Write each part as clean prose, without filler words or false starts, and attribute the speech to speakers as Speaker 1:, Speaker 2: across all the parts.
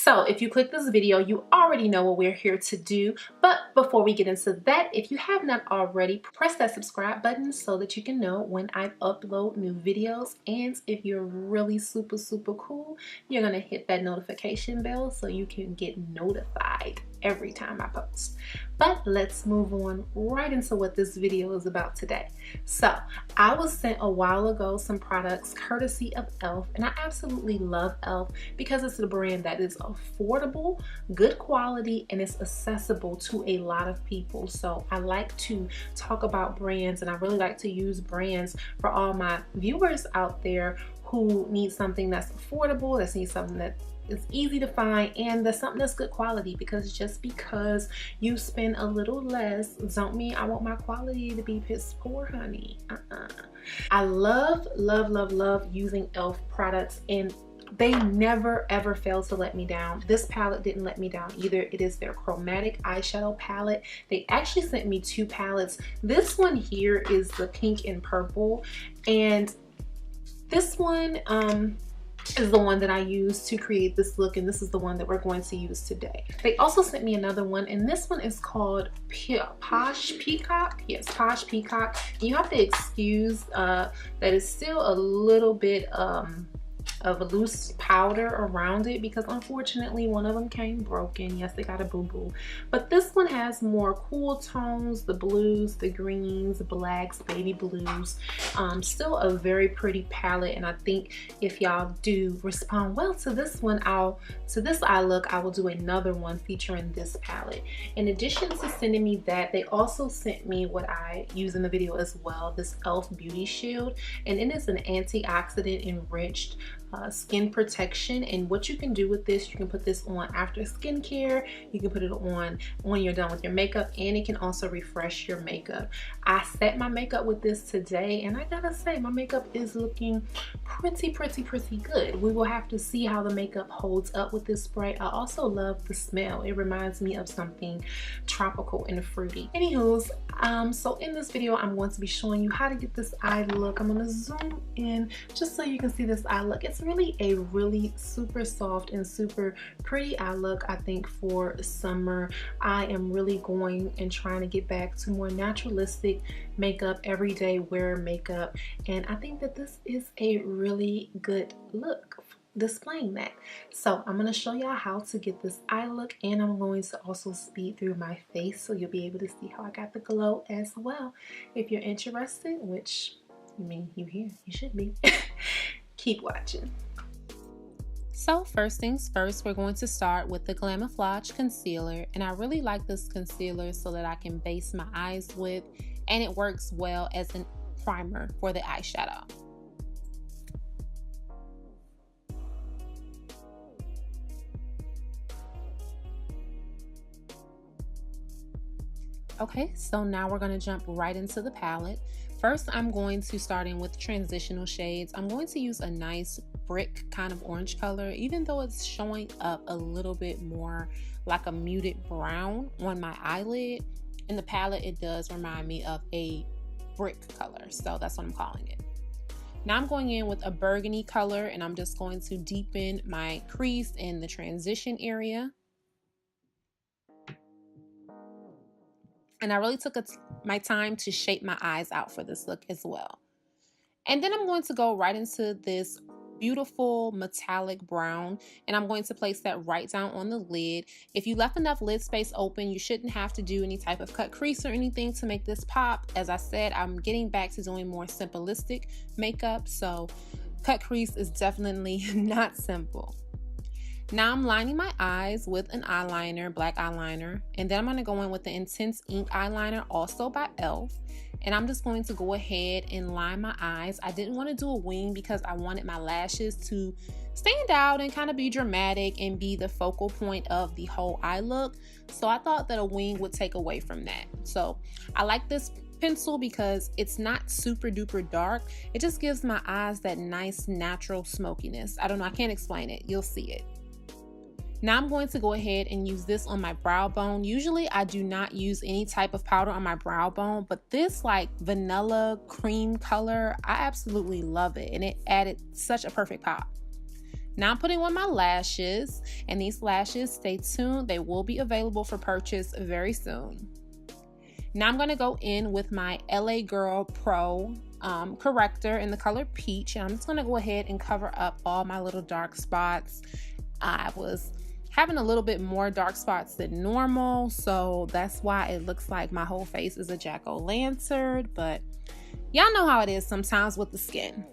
Speaker 1: So if you click this video, you already know what we're here to do. But before we get into that, if you have not already, press that subscribe button so that you can know when I upload new videos. And if you're really super cool, you're gonna hit that notification bell so you can get notified every time I post. But let's move on right into what this video is about today. So I was sent a while ago some products courtesy of e.l.f. and I absolutely love e.l.f. because it's a brand that is affordable, good quality, and it's accessible to a lot of people. So I like to talk about brands, and I really like to use brands for all my viewers out there who need something that's affordable, that needs something that it's easy to find, and that's something that's good quality, because just because you spend a little less don't mean I want my quality to be piss poor, honey. I love using e.l.f. products, and they never ever fail to let me down. This palette didn't let me down either. It is their Chromatic Eyeshadow palette. They actually sent me two palettes. This one here is the pink and purple, and this one is the one that I used to create this look, and this is the one that we're going to use today. They also sent me another one, and this one is called Posh Peacock. Yes, Posh Peacock. You have to excuse that it's still a little bit of a loose powder around it, because unfortunately one of them came broken. Yes, they got a boo-boo. But this one has more cool tones, the blues, the greens, blacks, baby blues. Still a very pretty palette, and I think if y'all do respond well to this one, to this eye look, I will do another one featuring this palette. In addition to sending me that, they also sent me what I use in the video as well, this e.l.f. Beauty Shield, and it is an antioxidant enriched skin protection. And what you can do with this, you can put this on after skincare, you can put it on when you're done with your makeup, and it can also refresh your makeup. I set my makeup with this today, and I gotta say my makeup is looking pretty good. We will have to see how the makeup holds up with this spray. I also love the smell. It reminds me of something tropical and fruity. Anywho's, so in this video I'm going to be showing you how to get this eye look. I'm gonna zoom in just so you can see this eye look. It's really a super soft and super pretty eye look. I think for summer I am really going and trying to get back to more naturalistic makeup, everyday wear makeup, and I think that this is a really good look displaying that. So I'm going to show y'all how to get this eye look, and I'm going to also speed through my face so you'll be able to see how I got the glow as well. If you're interested, which I mean you here, you should be, keep watching. So first things first, we're going to start with the Glamoflage concealer, and I really like this concealer so that I can base my eyes with, and it works well as a primer for the eyeshadow. Okay, so now we're going to jump right into the palette. First, I'm going to start in with transitional shades. I'm going to use a nice brick kind of orange color, even though it's showing up a little bit more like a muted brown on my eyelid. In the palette, it does remind me of a brick color, so that's what I'm calling it. Now I'm going in with a burgundy color, and I'm just going to deepen my crease in the transition area. And I really took my time to shape my eyes out for this look as well. And then I'm going to go right into this beautiful metallic brown, and I'm going to place that right down on the lid. If you left enough lid space open, you shouldn't have to do any type of cut crease or anything to make this pop. As I said, I'm getting back to doing more simplistic makeup, so cut crease is definitely not simple. Now I'm lining my eyes with an eyeliner, black eyeliner, and then I'm going to go in with the Intense Ink eyeliner, also by e.l.f. And I'm just going to go ahead and line my eyes. I didn't want to do a wing because I wanted my lashes to stand out and kind of be dramatic and be the focal point of the whole eye look. So I thought that a wing would take away from that. So I like this pencil because it's not super duper dark. It just gives my eyes that nice natural smokiness. I don't know, I can't explain it. You'll see it. Now I'm going to go ahead and use this on my brow bone. Usually I do not use any type of powder on my brow bone, but this like vanilla cream color, I absolutely love it, and it added such a perfect pop. Now I'm putting on my lashes, and these lashes, stay tuned, they will be available for purchase very soon. Now I'm going to go in with my LA Girl Pro corrector in the color Peach, and I'm just going to go ahead and cover up all my little dark spots. I was having a little bit more dark spots than normal, so that's why it looks like my whole face is a jack-o'-lantern, but y'all know how it is sometimes with the skin.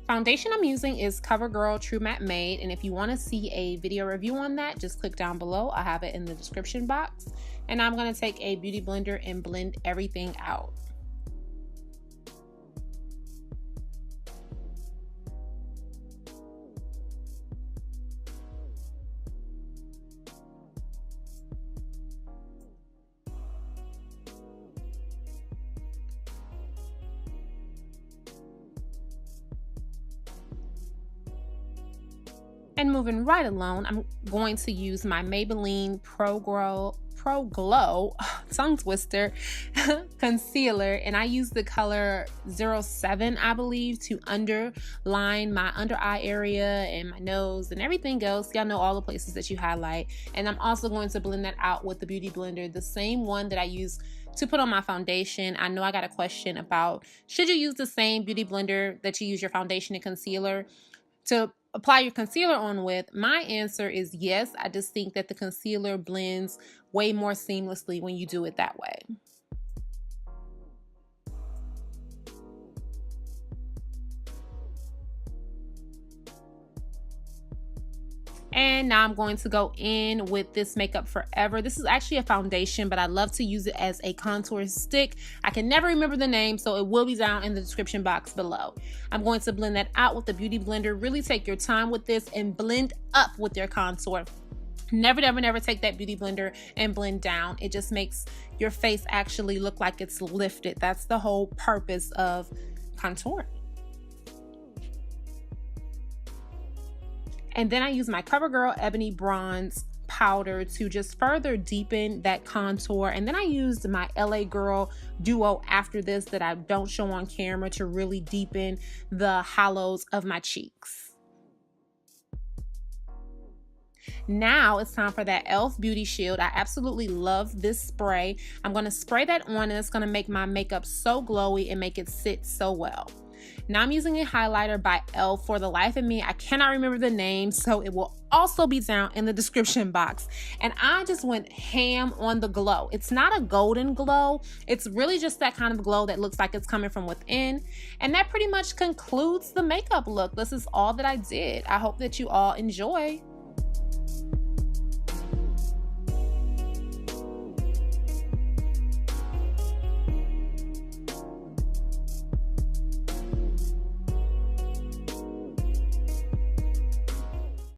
Speaker 1: Foundation I'm using is Covergirl True Matte Made, and if you want to see a video review on that, just click down below. I have it in the description box. And I'm going to take a beauty blender and blend everything out. And moving right along, I'm going to use my Maybelline Pro Glow tongue twister concealer, and I use the color 07, I believe, to underline my under eye area and my nose and everything else. Y'all know all the places that you highlight. And I'm also going to blend that out with the beauty blender, the same one that I use to put on my foundation. I know I got a question about, should you use the same beauty blender that you use your foundation and concealer to apply your concealer on with? My answer is yes. I just think that the concealer blends way more seamlessly when you do it that way. And now I'm going to go in with this Makeup Forever. This is actually a foundation, but I love to use it as a contour stick. I can never remember the name, so it will be down in the description box below. I'm going to blend that out with the Beauty Blender. Really take your time with this and blend up with your contour. Never, never, never take that Beauty Blender and blend down. It just makes your face actually look like it's lifted. That's the whole purpose of contouring. And then I use my Covergirl Ebony Bronze powder to just further deepen that contour. And then I used my LA Girl Duo after this that I don't show on camera to really deepen the hollows of my cheeks. Now it's time for that e.l.f. Beauty Shield. I absolutely love this spray. I'm going to spray that on, and it's going to make my makeup so glowy and make it sit so well. Now I'm using a highlighter by e.l.f. For the life of me, I cannot remember the name, so it will also be down in the description box. And I just went ham on the glow. It's not a golden glow. It's really just that kind of glow that looks like it's coming from within. And that pretty much concludes the makeup look. This is all that I did. I hope that you all enjoy.